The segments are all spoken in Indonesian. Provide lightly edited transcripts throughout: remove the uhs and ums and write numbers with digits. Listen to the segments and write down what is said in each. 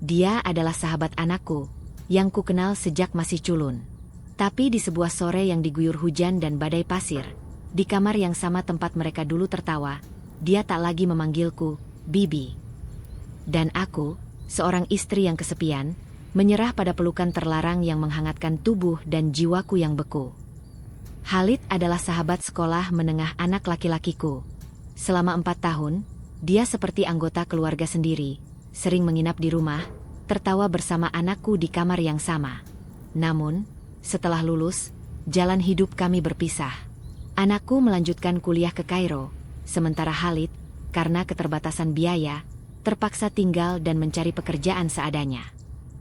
Dia adalah sahabat anakku, yang ku kenal sejak masih culun. Tapi di sebuah sore yang diguyur hujan dan badai pasir, di kamar yang sama tempat mereka dulu tertawa, dia tak lagi memanggilku Bibi. Dan aku, seorang istri yang kesepian, menyerah pada pelukan terlarang yang menghangatkan tubuh dan jiwaku yang beku. Khalid adalah sahabat sekolah menengah anak laki-lakiku. Selama 4 tahun, dia seperti anggota keluarga sendiri, sering menginap di rumah, tertawa bersama anakku di kamar yang sama. Namun, setelah lulus, jalan hidup kami berpisah. Anakku melanjutkan kuliah ke Kairo, sementara Khalid, karena keterbatasan biaya, terpaksa tinggal dan mencari pekerjaan seadanya.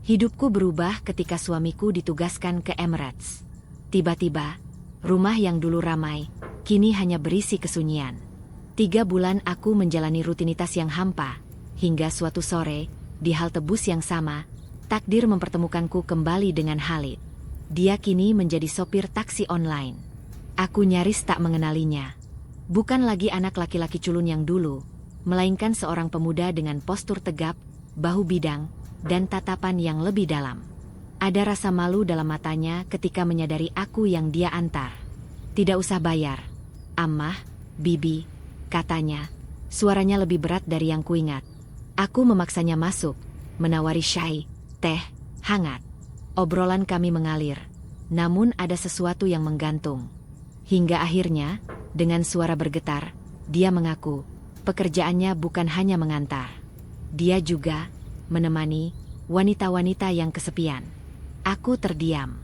Hidupku berubah ketika suamiku ditugaskan ke Emirates. Tiba-tiba, rumah yang dulu ramai, kini hanya berisi kesunyian. 3 bulan aku menjalani rutinitas yang hampa, hingga suatu sore, di halte bus yang sama, takdir mempertemukanku kembali dengan Khalid. Dia kini menjadi sopir taksi online. Aku nyaris tak mengenalinya. Bukan lagi anak laki-laki culun yang dulu, melainkan seorang pemuda dengan postur tegap, bahu bidang, dan tatapan yang lebih dalam. Ada rasa malu dalam matanya ketika menyadari aku yang dia antar. "Tidak usah bayar, Ammah, Bibi," katanya. Suaranya lebih berat dari yang kuingat. Aku memaksanya masuk, menawari syai, teh, hangat. Obrolan kami mengalir, namun ada sesuatu yang menggantung. Hingga akhirnya, dengan suara bergetar, dia mengaku, pekerjaannya bukan hanya mengantar. Dia juga menemani wanita-wanita yang kesepian. Aku terdiam.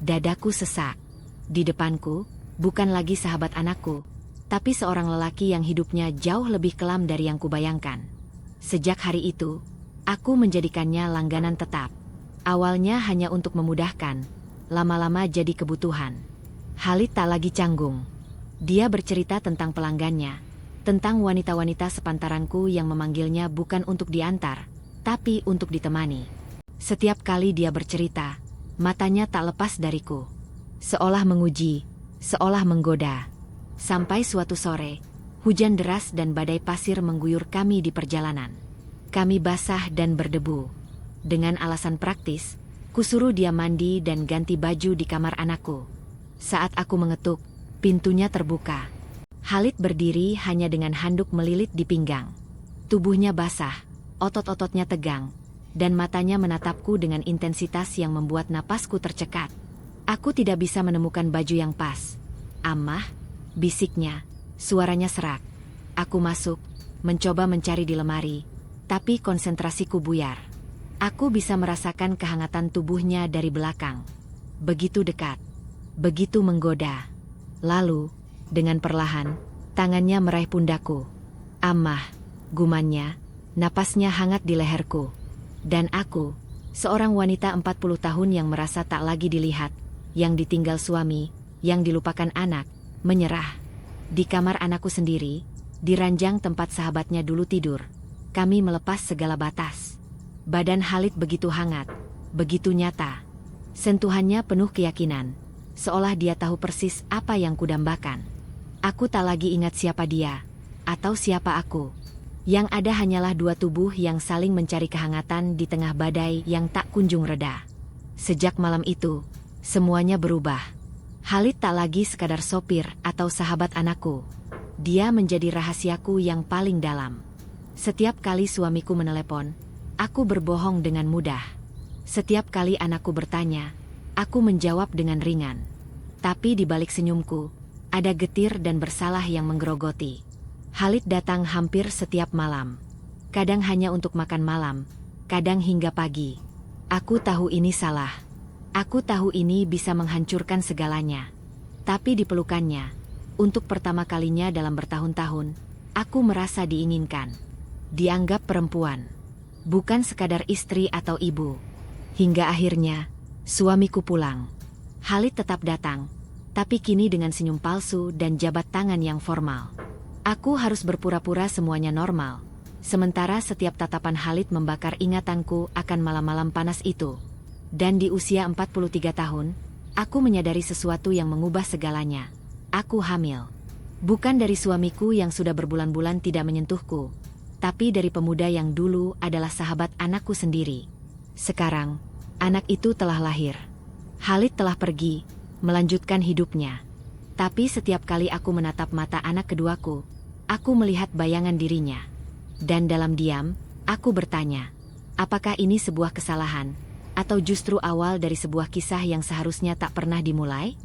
Dadaku sesak. Di depanku, bukan lagi sahabat anakku, tapi seorang lelaki yang hidupnya jauh lebih kelam dari yang kubayangkan. Sejak hari itu, aku menjadikannya langganan tetap. Awalnya hanya untuk memudahkan, lama-lama jadi kebutuhan. Khalid tak lagi canggung. Dia bercerita tentang pelanggannya, tentang wanita-wanita sepantaranku yang memanggilnya bukan untuk diantar, tapi untuk ditemani. Setiap kali dia bercerita, matanya tak lepas dariku. Seolah menguji, seolah menggoda. Sampai suatu sore, hujan deras dan badai pasir mengguyur kami di perjalanan. Kami basah dan berdebu. Dengan alasan praktis, kusuruh dia mandi dan ganti baju di kamar anakku. Saat aku mengetuk, pintunya terbuka. Khalid berdiri hanya dengan handuk melilit di pinggang. Tubuhnya basah, otot-ototnya tegang, dan matanya menatapku dengan intensitas yang membuat napasku tercekat. Aku tidak bisa menemukan baju yang pas. "Ammah," bisiknya, suaranya serak. Aku masuk, mencoba mencari di lemari, tapi konsentrasiku buyar. Aku bisa merasakan kehangatan tubuhnya dari belakang. Begitu dekat, begitu menggoda. Lalu, dengan perlahan, tangannya meraih pundakku. "Ammah," gumannya, napasnya hangat di leherku. Dan aku, seorang wanita 40 tahun yang merasa tak lagi dilihat, yang ditinggal suami, yang dilupakan anak, menyerah. Di kamar anakku sendiri, di ranjang tempat sahabatnya dulu tidur, kami melepas segala batas. Badan Khalid begitu hangat, begitu nyata. Sentuhannya penuh keyakinan, seolah dia tahu persis apa yang kudambakan. Aku tak lagi ingat siapa dia, atau siapa aku. Yang ada hanyalah 2 tubuh yang saling mencari kehangatan di tengah badai yang tak kunjung reda. Sejak malam itu, semuanya berubah. Khalid tak lagi sekadar sopir atau sahabat anakku. Dia menjadi rahasiaku yang paling dalam. Setiap kali suamiku menelepon, aku berbohong dengan mudah. Setiap kali anakku bertanya, aku menjawab dengan ringan. Tapi di balik senyumku, ada getir dan bersalah yang menggerogoti. Khalid datang hampir setiap malam. Kadang hanya untuk makan malam, kadang hingga pagi. Aku tahu ini salah. Aku tahu ini bisa menghancurkan segalanya. Tapi di pelukannya, untuk pertama kalinya dalam bertahun-tahun, aku merasa diinginkan. Dianggap perempuan. Bukan sekadar istri atau ibu. Hingga akhirnya, suamiku pulang. Khalid tetap datang, tapi kini dengan senyum palsu dan jabat tangan yang formal. Aku harus berpura-pura semuanya normal, sementara setiap tatapan Khalid membakar ingatanku akan malam-malam panas itu. Dan di usia 43 tahun, aku menyadari sesuatu yang mengubah segalanya. Aku hamil. Bukan dari suamiku yang sudah berbulan-bulan tidak menyentuhku, tapi dari pemuda yang dulu adalah sahabat anakku sendiri. Sekarang, anak itu telah lahir. Khalid telah pergi, melanjutkan hidupnya. Tapi setiap kali aku menatap mata anak keduaku, aku melihat bayangan dirinya. Dan dalam diam, aku bertanya, apakah ini sebuah kesalahan? Atau justru awal dari sebuah kisah yang seharusnya tak pernah dimulai?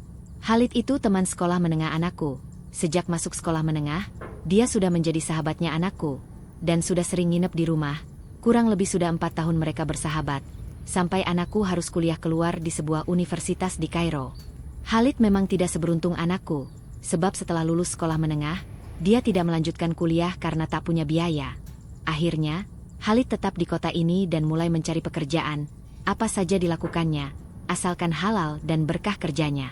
Khalid itu teman sekolah menengah anakku. Sejak masuk sekolah menengah, dia sudah menjadi sahabatnya anakku. Dan sudah sering nginep di rumah. Kurang lebih sudah 4 tahun mereka bersahabat. Sampai anakku harus kuliah keluar di sebuah universitas di Kairo. Khalid memang tidak seberuntung anakku. Sebab setelah lulus sekolah menengah, dia tidak melanjutkan kuliah karena tak punya biaya. Akhirnya, Khalid tetap di kota ini dan mulai mencari pekerjaan. Apa saja dilakukannya, asalkan halal dan berkah kerjanya.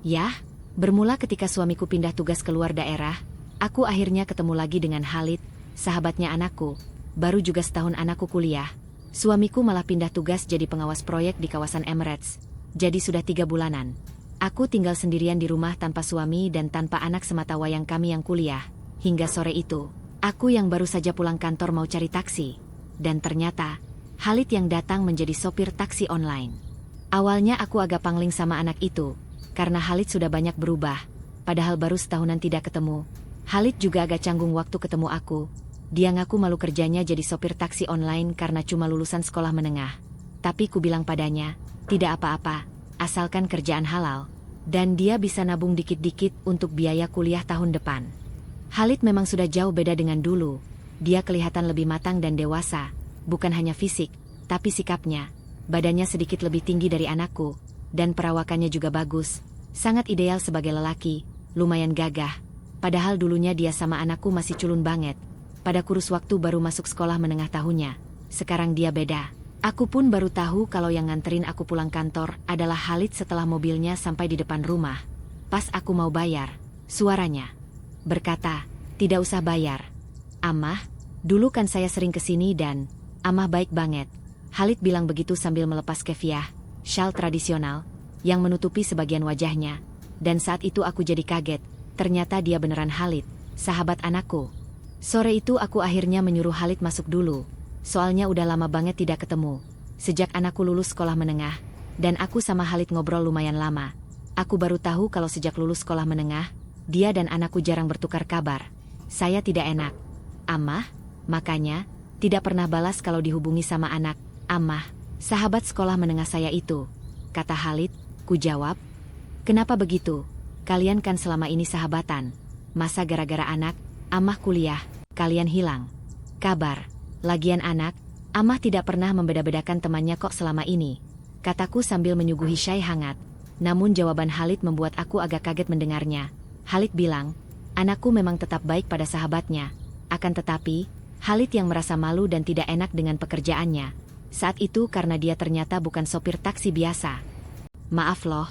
Yah, bermula ketika suamiku pindah tugas keluar daerah, aku akhirnya ketemu lagi dengan Khalid, sahabatnya anakku. Baru juga setahun anakku kuliah, suamiku malah pindah tugas jadi pengawas proyek di kawasan Emirates. Jadi sudah 3 bulanan. Aku tinggal sendirian di rumah tanpa suami dan tanpa anak semata wayang kami yang kuliah. Hingga sore itu, aku yang baru saja pulang kantor mau cari taksi. Dan ternyata, Khalid yang datang menjadi sopir taksi online. Awalnya aku agak pangling sama anak itu, karena Khalid sudah banyak berubah. Padahal baru setahunan tidak ketemu. Khalid juga agak canggung waktu ketemu aku. Dia ngaku malu kerjanya jadi sopir taksi online karena cuma lulusan sekolah menengah. Tapi ku bilang padanya, tidak apa-apa, asalkan kerjaan halal. Dan dia bisa nabung dikit-dikit untuk biaya kuliah tahun depan. Khalid memang sudah jauh beda dengan dulu. Dia kelihatan lebih matang dan dewasa. Bukan hanya fisik, tapi sikapnya. Badannya sedikit lebih tinggi dari anakku. Dan perawakannya juga bagus. Sangat ideal sebagai lelaki, lumayan gagah. Padahal dulunya dia sama anakku masih culun banget. Pada kurus waktu baru masuk sekolah menengah tahunnya. Sekarang dia beda. Aku pun baru tahu kalau yang nganterin aku pulang kantor adalah Khalid setelah mobilnya sampai di depan rumah. Pas aku mau bayar, suaranya berkata, tidak usah bayar. Amah, dulu kan saya sering kesini dan Amah baik banget. Khalid bilang begitu sambil melepas kefiah, syal tradisional, yang menutupi sebagian wajahnya. Dan saat itu aku jadi kaget, ternyata dia beneran Khalid, sahabat anakku. Sore itu aku akhirnya menyuruh Khalid masuk dulu. Soalnya udah lama banget tidak ketemu. Sejak anakku lulus sekolah menengah, dan aku sama Khalid ngobrol lumayan lama. Aku baru tahu kalau sejak lulus sekolah menengah, dia dan anakku jarang bertukar kabar. Saya tidak enak. Amah, makanya, tidak pernah balas kalau dihubungi sama anak. Amah, sahabat sekolah menengah saya itu. Kata Khalid, ku jawab. Kenapa begitu? Kalian kan selama ini sahabatan. Masa gara-gara anak, Amah kuliah, kalian hilang kabar? Lagian anak, Amah tidak pernah membeda-bedakan temannya kok selama ini. Kataku sambil menyuguhi syai hangat. Namun jawaban Khalid membuat aku agak kaget mendengarnya. Khalid bilang, anakku memang tetap baik pada sahabatnya. Akan tetapi, Khalid yang merasa malu dan tidak enak dengan pekerjaannya. Saat itu karena dia ternyata bukan sopir taksi biasa. Maaf loh,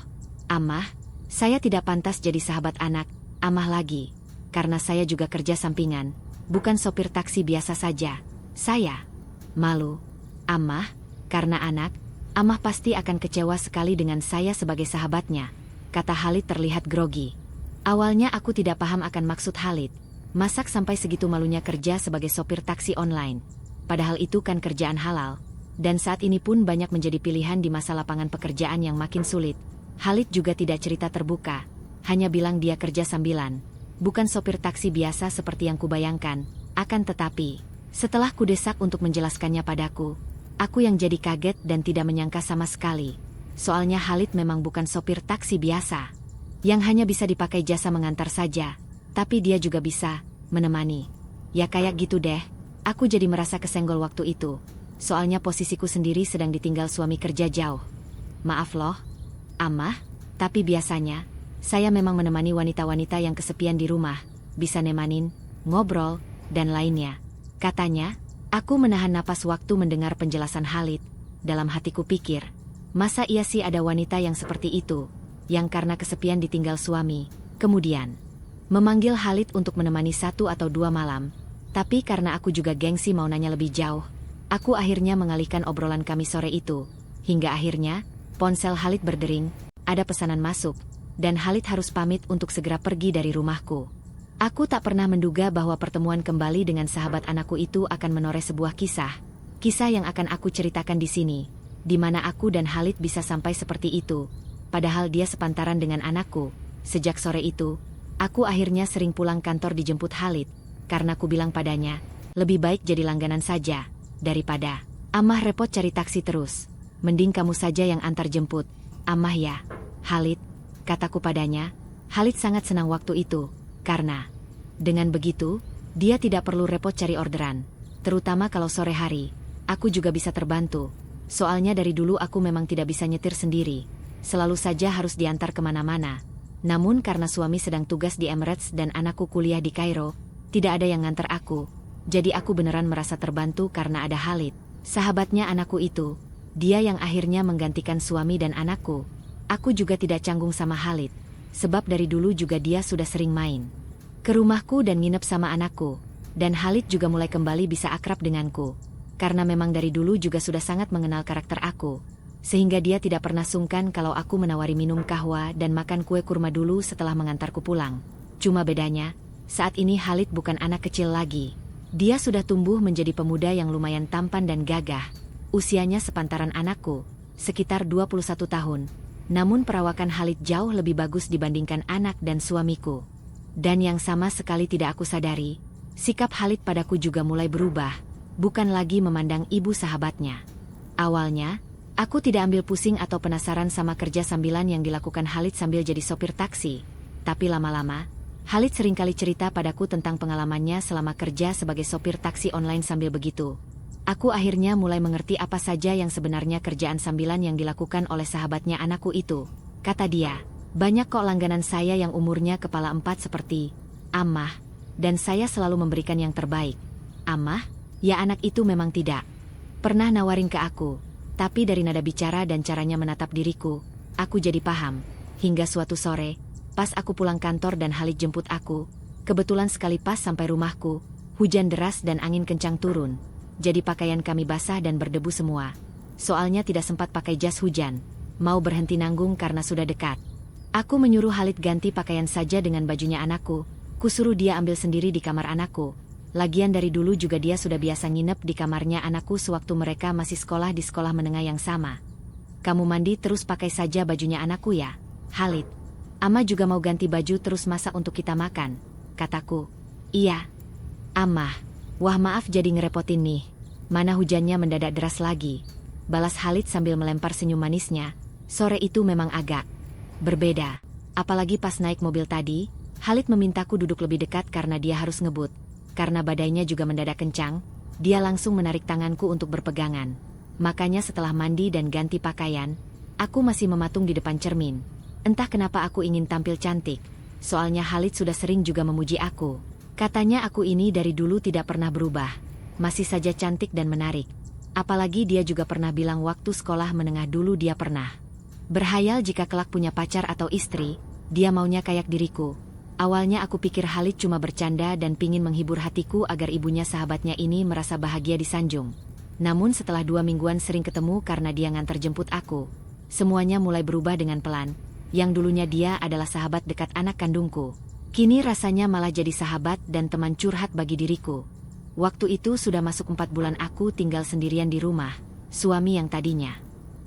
Amah, saya tidak pantas jadi sahabat anak, Amah lagi. Karena saya juga kerja sampingan, bukan sopir taksi biasa saja. Saya malu, Amah, karena anak, Amah pasti akan kecewa sekali dengan saya sebagai sahabatnya, kata Khalid terlihat grogi. Awalnya aku tidak paham akan maksud Khalid. Masak sampai segitu malunya kerja sebagai sopir taksi online. Padahal itu kan kerjaan halal. Dan saat ini pun banyak menjadi pilihan di masa lapangan pekerjaan yang makin sulit. Khalid juga tidak cerita terbuka. Hanya bilang dia kerja sambilan. Bukan sopir taksi biasa seperti yang kubayangkan. Akan tetapi, setelah kudesak untuk menjelaskannya padaku, aku yang jadi kaget dan tidak menyangka sama sekali. Soalnya Khalid memang bukan sopir taksi biasa, yang hanya bisa dipakai jasa mengantar saja, tapi dia juga bisa menemani. Ya kayak gitu deh, aku jadi merasa kesenggol waktu itu. Soalnya posisiku sendiri sedang ditinggal suami kerja jauh. Maaf loh, Amah, tapi biasanya, saya memang menemani wanita-wanita yang kesepian di rumah, bisa nemanin, ngobrol, dan lainnya. Katanya, aku menahan napas waktu mendengar penjelasan Khalid. Dalam hatiku pikir, masa iya sih ada wanita yang seperti itu, yang karena kesepian ditinggal suami, kemudian memanggil Khalid untuk menemani 1 atau 2 malam. Tapi karena aku juga gengsi mau nanya lebih jauh, aku akhirnya mengalihkan obrolan kami sore itu. Hingga akhirnya, ponsel Khalid berdering, ada pesanan masuk, dan Khalid harus pamit untuk segera pergi dari rumahku. Aku tak pernah menduga bahwa pertemuan kembali dengan sahabat anakku itu akan menoreh sebuah kisah. Kisah yang akan aku ceritakan di sini. di mana aku dan Khalid bisa sampai seperti itu, padahal dia sepantaran dengan anakku. Sejak sore itu, aku akhirnya sering pulang kantor dijemput Khalid, karena ku bilang padanya, lebih baik jadi langganan saja, daripada Amah repot cari taksi terus. Mending kamu saja yang antar jemput, Amah ya, Khalid, kataku padanya. Khalid sangat senang waktu itu, karena dengan begitu, dia tidak perlu repot cari orderan, terutama kalau sore hari. Aku juga bisa terbantu. Soalnya dari dulu aku memang tidak bisa nyetir sendiri. Selalu saja harus diantar kemana-mana. Namun karena suami sedang tugas di Emirates dan anakku kuliah di Kairo, tidak ada yang nganter aku. Jadi aku beneran merasa terbantu karena ada Khalid, sahabatnya anakku itu. Dia yang akhirnya menggantikan suami dan anakku. Aku juga tidak canggung sama Khalid, sebab dari dulu juga dia sudah sering main ke rumahku dan nginep sama anakku. Dan Khalid juga mulai kembali bisa akrab denganku. Karena memang dari dulu juga sudah sangat mengenal karakter aku, sehingga dia tidak pernah sungkan kalau aku menawari minum kahwa dan makan kue kurma dulu setelah mengantarku pulang. Cuma bedanya, saat ini Khalid bukan anak kecil lagi. Dia sudah tumbuh menjadi pemuda yang lumayan tampan dan gagah. Usianya sepantaran anakku, sekitar 21 tahun. Namun perawakan Khalid jauh lebih bagus dibandingkan anak dan suamiku. Dan yang sama sekali tidak aku sadari, sikap Khalid padaku juga mulai berubah. Bukan lagi memandang ibu sahabatnya. Awalnya, aku tidak ambil pusing atau penasaran sama kerja sambilan yang dilakukan Khalid sambil jadi sopir taksi. Tapi lama-lama, Khalid seringkali cerita padaku tentang pengalamannya selama kerja sebagai sopir taksi online. Sambil begitu, aku akhirnya mulai mengerti apa saja yang sebenarnya kerjaan sambilan yang dilakukan oleh sahabatnya anakku itu. Kata dia, banyak kok langganan saya yang umurnya kepala 4 seperti Amah, dan saya selalu memberikan yang terbaik. Amah? Ya, anak itu memang tidak pernah nawarin ke aku, tapi dari nada bicara dan caranya menatap diriku, aku jadi paham. Hingga suatu sore, pas aku pulang kantor dan Khalid jemput aku, kebetulan sekali pas sampai rumahku, hujan deras dan angin kencang turun. Jadi pakaian kami basah dan berdebu semua. Soalnya tidak sempat pakai jas hujan, mau berhenti nanggung karena sudah dekat. Aku menyuruh Khalid ganti pakaian saja dengan bajunya anakku, kusuruh dia ambil sendiri di kamar anakku. Lagian dari dulu juga dia sudah biasa nginep di kamarnya anakku sewaktu mereka masih sekolah di sekolah menengah yang sama. Kamu mandi terus pakai saja bajunya anakku ya, Khalid. Ama juga mau ganti baju terus masak untuk kita makan, kataku. Iya, Amah. Wah maaf jadi ngerepotin nih. Mana hujannya mendadak deras lagi, balas Khalid sambil melempar senyum manisnya. Sore itu memang agak berbeda. Apalagi pas naik mobil tadi, Khalid memintaku duduk lebih dekat karena dia harus ngebut. Karena badainya juga mendadak kencang, dia langsung menarik tanganku untuk berpegangan. Makanya setelah mandi dan ganti pakaian, aku masih mematung di depan cermin. Entah kenapa aku ingin tampil cantik, soalnya Khalid sudah sering juga memuji aku. Katanya aku ini dari dulu tidak pernah berubah, masih saja cantik dan menarik. Apalagi dia juga pernah bilang waktu sekolah menengah dulu dia pernah berhayal jika kelak punya pacar atau istri, dia maunya kayak diriku. Awalnya aku pikir Khalid cuma bercanda dan pingin menghibur hatiku agar ibunya sahabatnya ini merasa bahagia disanjung. Namun setelah 2 mingguan sering ketemu karena dia nganter jemput aku, semuanya mulai berubah dengan pelan. Yang dulunya dia adalah sahabat dekat anak kandungku, kini rasanya malah jadi sahabat dan teman curhat bagi diriku. Waktu itu sudah masuk 4 bulan aku tinggal sendirian di rumah. Suami yang tadinya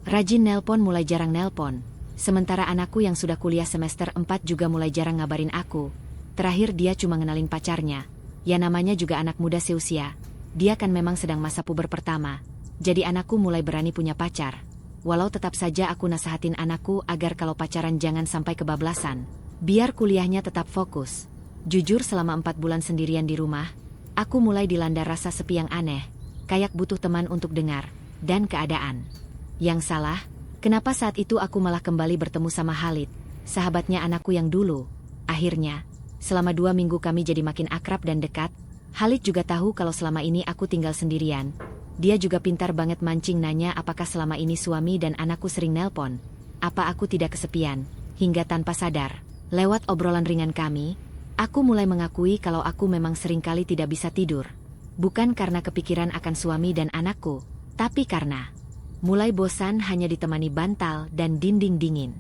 rajin nelpon mulai jarang nelpon. Sementara anakku yang sudah kuliah semester 4 juga mulai jarang ngabarin aku. Terakhir dia cuma ngenalin pacarnya. Ya namanya juga anak muda seusia. Dia kan memang sedang masa puber pertama. Jadi anakku mulai berani punya pacar. Walau tetap saja aku nasehatin anakku agar kalau pacaran jangan sampai kebablasan. Biar kuliahnya tetap fokus. Jujur selama 4 bulan sendirian di rumah, aku mulai dilanda rasa sepi yang aneh. Kayak butuh teman untuk dengar dan keadaan. Yang salah, kenapa saat itu aku malah kembali bertemu sama Khalid, sahabatnya anakku yang dulu. Akhirnya, selama 2 minggu kami jadi makin akrab dan dekat. Khalid juga tahu kalau selama ini aku tinggal sendirian. Dia juga pintar banget mancing nanya apakah selama ini suami dan anakku sering nelpon. Apa aku tidak kesepian, hingga tanpa sadar, lewat obrolan ringan kami, aku mulai mengakui kalau aku memang seringkali tidak bisa tidur. Bukan karena kepikiran akan suami dan anakku, tapi karena mulai bosan hanya ditemani bantal dan dinding dingin.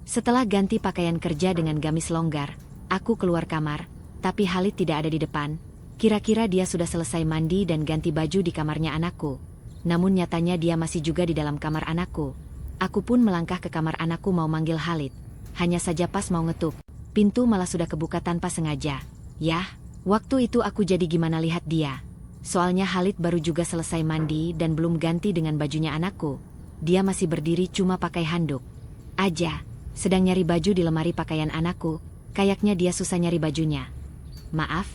Setelah ganti pakaian kerja dengan gamis longgar, aku keluar kamar, tapi Khalid tidak ada di depan. Kira-kira dia sudah selesai mandi dan ganti baju di kamarnya anakku. namun nyatanya dia masih juga di dalam kamar anakku. Aku pun melangkah ke kamar anakku mau manggil Khalid. Hanya saja pas mau ngetuk, pintu malah sudah kebuka tanpa sengaja. Yah, waktu itu aku jadi gimana lihat dia. Soalnya Khalid baru juga selesai mandi dan belum ganti dengan bajunya anakku. Dia masih berdiri cuma pakai handuk aja, sedang nyari baju di lemari pakaian anakku. Kayaknya dia susah nyari bajunya. Maaf,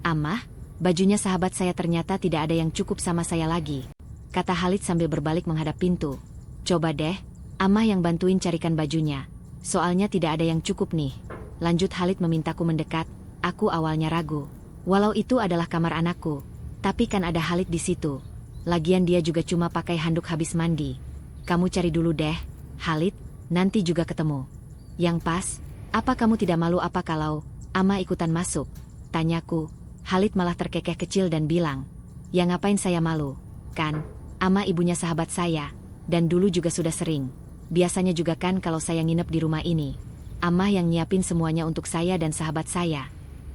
Amah, bajunya sahabat saya ternyata tidak ada yang cukup sama saya lagi, kata Khalid sambil berbalik menghadap pintu. Coba deh, Amah yang bantuin carikan bajunya. Soalnya tidak ada yang cukup nih. Lanjut Khalid memintaku mendekat. Aku awalnya ragu. Walau itu adalah kamar anakku, tapi kan ada Khalid di situ. Lagian dia juga cuma pakai handuk habis mandi. Kamu cari dulu deh, Khalid, nanti juga ketemu. Yang pas, apa kamu tidak malu apa kalau Ama ikutan masuk? Tanyaku. Khalid malah terkekeh kecil dan bilang, ya ngapain saya malu? Kan, Ama ibunya sahabat saya, dan dulu juga sudah sering. Biasanya juga kan kalau saya nginep di rumah ini, Amah yang nyiapin semuanya untuk saya dan sahabat saya,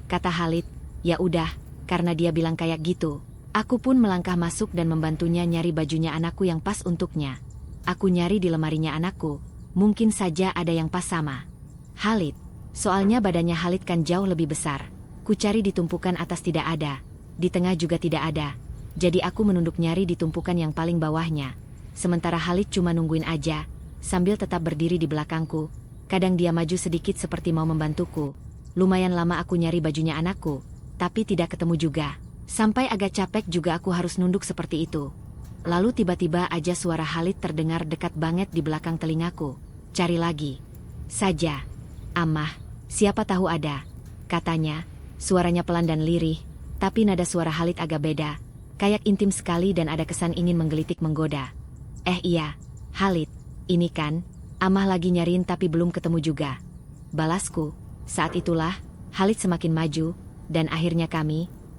kata Khalid. Ya udah, karena dia bilang kayak gitu, aku pun melangkah masuk dan membantunya nyari bajunya anakku yang pas untuknya. Aku nyari di lemarinya anakku, mungkin saja ada yang pas sama Khalid. Soalnya badannya Khalid kan jauh lebih besar. Ku cari di tumpukan atas tidak ada, di tengah juga tidak ada. Jadi aku menunduk nyari di tumpukan yang paling bawahnya. Sementara Khalid cuma nungguin aja, sambil tetap berdiri di belakangku. Kadang dia maju sedikit seperti mau membantuku. Lumayan lama aku nyari bajunya anakku, tapi tidak ketemu juga. Sampai agak capek juga aku harus nunduk seperti itu. Lalu tiba-tiba aja suara Khalid terdengar dekat banget di belakang telingaku. Cari lagi saja, Amah, siapa tahu ada, katanya. Suaranya pelan dan lirih, tapi nada suara Khalid agak beda. Kayak intim sekali dan ada kesan ingin menggelitik menggoda. Iya, Khalid. Ini kan, Amah lagi nyariin tapi belum ketemu juga, balasku. Saat itulah, Khalid semakin maju, dan akhirnya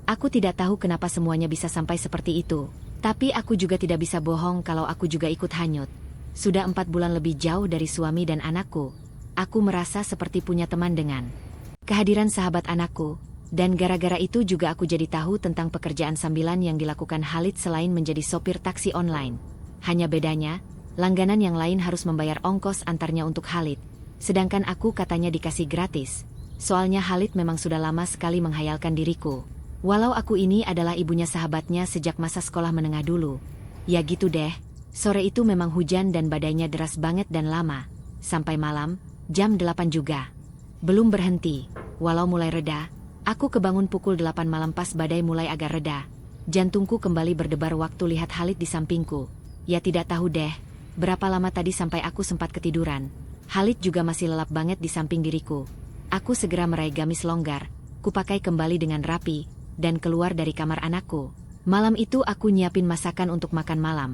aku tidak tahu kenapa semuanya bisa sampai seperti itu. Tapi aku juga tidak bisa bohong kalau aku juga ikut hanyut. Sudah 4 bulan lebih jauh dari suami dan anakku. Aku merasa seperti punya teman dengan kehadiran sahabat anakku. Dan gara-gara itu juga aku jadi tahu tentang pekerjaan sambilan yang dilakukan Khalid selain menjadi sopir taksi online. Hanya bedanya, langganan yang lain harus membayar ongkos antarnya untuk Khalid. Sedangkan aku katanya dikasih gratis. Soalnya Khalid memang sudah lama sekali menghayalkan diriku. Walau aku ini adalah ibunya sahabatnya sejak masa sekolah menengah dulu. Ya gitu deh, sore itu memang hujan dan badainya deras banget dan lama. Sampai malam, jam 8 juga. Belum berhenti, walau mulai reda. Aku kebangun pukul 8 malam pas badai mulai agak reda. Jantungku kembali berdebar waktu lihat Khalid di sampingku. Ya tidak tahu deh, berapa lama tadi sampai aku sempat ketiduran. Khalid juga masih lelap banget di samping diriku. Aku segera meraih gamis longgar, kupakai kembali dengan rapi, dan keluar dari kamar anakku. Malam itu aku nyiapin masakan untuk makan malam.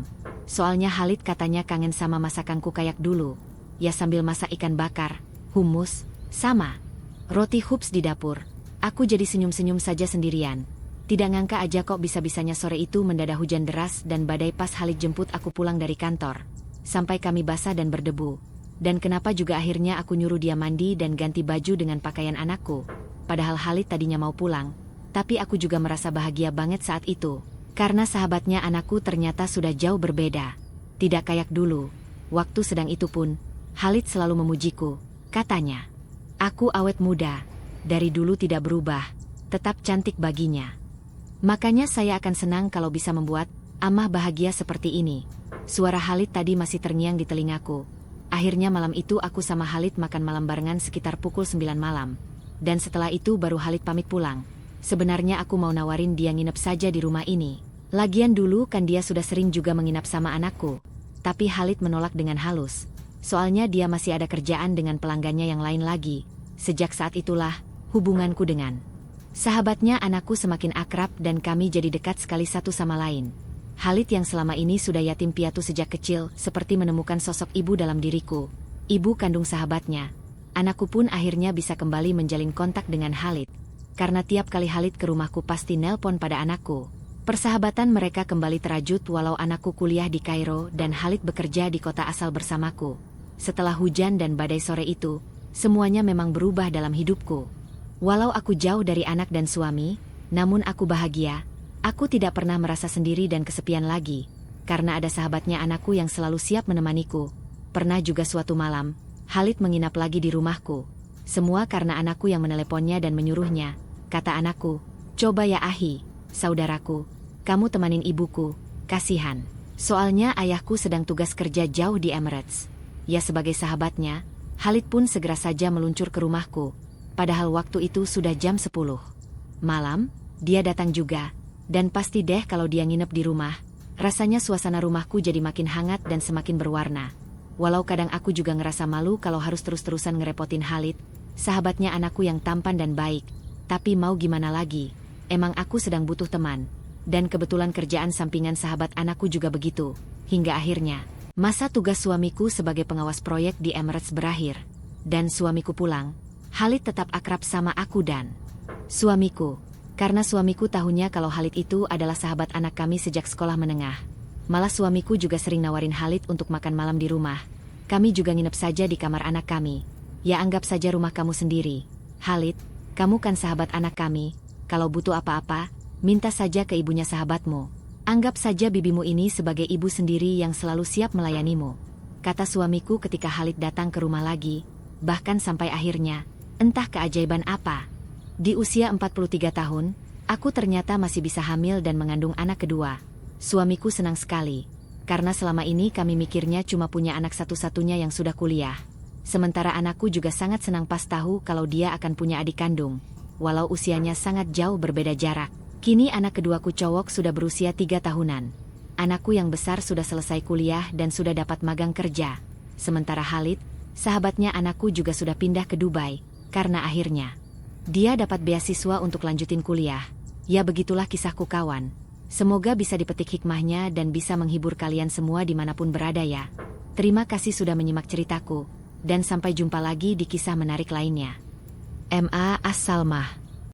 Soalnya Khalid katanya kangen sama masakanku kayak dulu. Ya sambil masak ikan bakar, hummus, sama roti hoops di dapur. Aku jadi senyum-senyum saja sendirian. Tidak ngangka aja kok bisa-bisanya sore itu mendadak hujan deras dan badai pas Khalid jemput aku pulang dari kantor. Sampai kami basah dan berdebu. Dan kenapa juga akhirnya aku nyuruh dia mandi dan ganti baju dengan pakaian anakku. Padahal Khalid tadinya mau pulang. Tapi aku juga merasa bahagia banget saat itu. Karena sahabatnya anakku ternyata sudah jauh berbeda. Tidak kayak dulu. Waktu sedang itu pun, Khalid selalu memujiku. Katanya, aku awet muda. Dari dulu tidak berubah. Tetap cantik baginya. Makanya saya akan senang kalau bisa membuat Amah bahagia seperti ini. Suara Khalid tadi masih terngiang di telingaku. Akhirnya malam itu aku sama Khalid makan malam barengan sekitar pukul 9 malam. Dan setelah itu baru Khalid pamit pulang. Sebenarnya aku mau nawarin dia nginep saja di rumah ini. Lagian dulu kan dia sudah sering juga menginap sama anakku. Tapi Khalid menolak dengan halus. Soalnya dia masih ada kerjaan dengan pelanggannya yang lain lagi. Sejak saat itulah, hubunganku dengan sahabatnya anakku semakin akrab dan kami jadi dekat sekali satu sama lain. Khalid yang selama ini sudah yatim piatu sejak kecil, seperti menemukan sosok ibu dalam diriku. Ibu kandung sahabatnya. Anakku pun akhirnya bisa kembali menjalin kontak dengan Khalid. Karena tiap kali Khalid ke rumahku pasti nelpon pada anakku. Persahabatan mereka kembali terajut walau anakku kuliah di Kairo dan Khalid bekerja di kota asal bersamaku. Setelah hujan dan badai sore itu, semuanya memang berubah dalam hidupku. Walau aku jauh dari anak dan suami, namun aku bahagia. Aku tidak pernah merasa sendiri dan kesepian lagi. karena ada sahabatnya anakku yang selalu siap menemaniku. Pernah juga suatu malam, Khalid menginap lagi di rumahku. Semua karena anakku yang meneleponnya dan menyuruhnya. Kata anakku, "Coba ya Ahi, saudaraku, kamu temanin ibuku, kasihan. Soalnya ayahku sedang tugas kerja jauh di Emirates." Ya sebagai sahabatnya, Khalid pun segera saja meluncur ke rumahku. Padahal waktu itu sudah jam 10 malam, dia datang juga. Dan pasti deh kalau dia nginep di rumah, rasanya suasana rumahku jadi makin hangat dan semakin berwarna. Walau kadang aku juga ngerasa malu kalau harus terus-terusan ngerepotin Khalid, sahabatnya anakku yang tampan dan baik. Tapi mau gimana lagi, emang aku sedang butuh teman. Dan kebetulan kerjaan sampingan sahabat anakku juga begitu. Hingga akhirnya, masa tugas suamiku sebagai pengawas proyek di Emirates berakhir. Dan suamiku pulang, Khalid tetap akrab sama aku dan suamiku. Karena suamiku tahunya kalau Khalid itu adalah sahabat anak kami sejak sekolah menengah. Malah suamiku juga sering nawarin Khalid untuk makan malam di rumah. Kami juga nginep saja di kamar anak kami. Ya anggap saja rumah kamu sendiri. Khalid, kamu kan sahabat anak kami. Kalau butuh apa-apa, minta saja ke ibunya sahabatmu. Anggap saja bibimu ini sebagai ibu sendiri yang selalu siap melayanimu. Kata suamiku ketika Khalid datang ke rumah lagi. Bahkan sampai akhirnya, entah keajaiban apa. Di usia 43 tahun, aku ternyata masih bisa hamil dan mengandung anak kedua. Suamiku senang sekali, karena selama ini kami mikirnya cuma punya anak satu-satunya yang sudah kuliah. Sementara anakku juga sangat senang pas tahu kalau dia akan punya adik kandung. Walau usianya sangat jauh berbeda jarak. Kini anak keduaku cowok sudah berusia 3 tahunan. Anakku yang besar sudah selesai kuliah dan sudah dapat magang kerja. Sementara Khalid, sahabatnya anakku juga sudah pindah ke Dubai, karena akhirnya dia dapat beasiswa untuk lanjutin kuliah. Ya begitulah kisahku kawan. Semoga bisa dipetik hikmahnya dan bisa menghibur kalian semua dimanapun berada ya. Terima kasih sudah menyimak ceritaku. Dan sampai jumpa lagi di kisah menarik lainnya. M.A. As-Salmah.